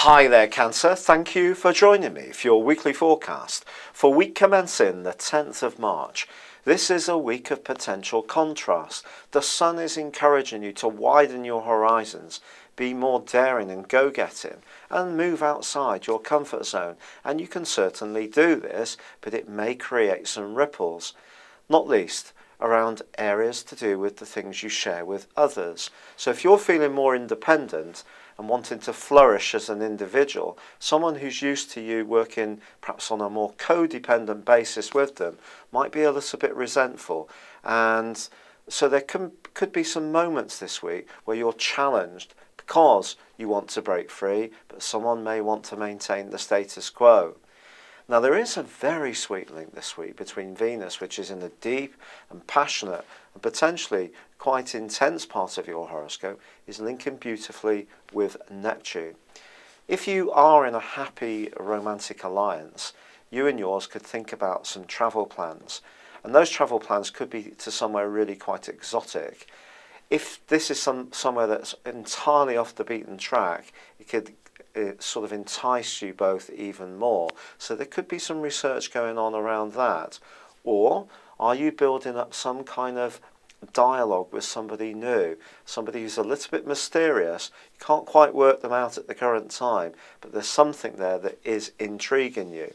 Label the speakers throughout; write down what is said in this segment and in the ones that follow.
Speaker 1: Hi there, Cancer. Thank you for joining me for your weekly forecast for week commencing the 10th of March. This is a week of potential contrast. The sun is encouraging you to widen your horizons, be more daring and go-getting, and move outside your comfort zone. And you can certainly do this, but it may create some ripples, not least around areas to do with the things you share with others. So if you're feeling more independent and wanting to flourish as an individual, someone who's used to you working perhaps on a more codependent basis with them might be a little bit resentful. And so there could be some moments this week where you're challenged because you want to break free, but someone may want to maintain the status quo. Now, there is a very sweet link this week between Venus, which is in a deep and passionate and potentially quite intense part of your horoscope, is linking beautifully with Neptune. If you are in a happy romantic alliance, you and yours could think about some travel plans. And those travel plans could be to somewhere really quite exotic. If this is somewhere that's entirely off the beaten track, it could sort of entice you both even more. So there could be some research going on around that. Or are you building up some kind of dialogue with somebody new, somebody who's a little bit mysterious? You can't quite work them out at the current time, but there's something there that is intriguing you.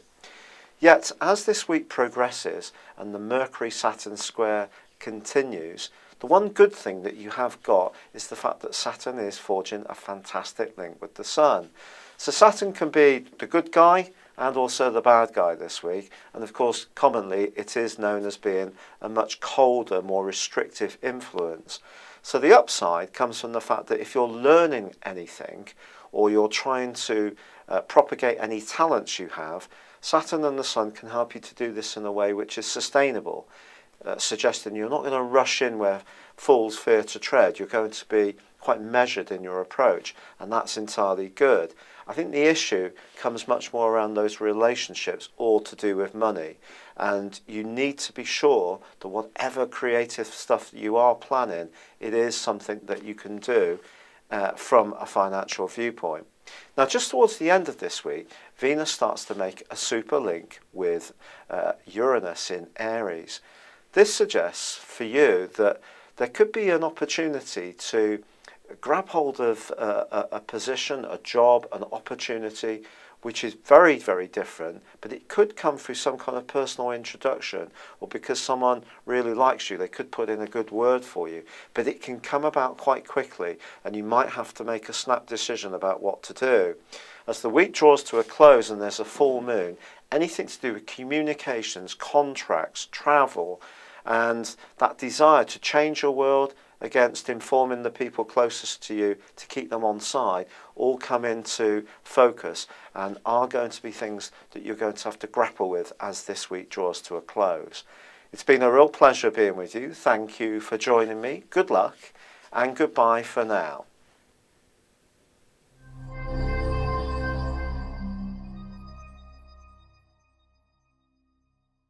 Speaker 1: Yet as this week progresses and the Mercury-Saturn square continues, the one good thing that you have got is the fact that Saturn is forging a fantastic link with the Sun. So Saturn can be the good guy and also the bad guy this week. And of course, commonly, it is known as being a much colder, more restrictive influence. So the upside comes from the fact that if you're learning anything or you're trying to propagate any talents you have, Saturn and the Sun can help you to do this in a way which is sustainable. Suggesting you're not going to rush in where fools fear to tread. You're going to be quite measured in your approach, and that's entirely good. I think the issue comes much more around those relationships, all to do with money, and you need to be sure that whatever creative stuff that you are planning, it is something that you can do from a financial viewpoint. Now, just towards the end of this week, Venus starts to make a super link with Uranus in Aries. This suggests for you that there could be an opportunity to grab hold of a position, a job, an opportunity, which is very, very different, but it could come through some kind of personal introduction or because someone really likes you. They could put in a good word for you, but it can come about quite quickly and you might have to make a snap decision about what to do. As the week draws to a close and there's a full moon, anything to do with communications, contracts, travel, and that desire to change your world against informing the people closest to you to keep them on side all come into focus and are going to be things that you're going to have to grapple with as this week draws to a close. It's been a real pleasure being with you. Thank you for joining me. Good luck and goodbye for now.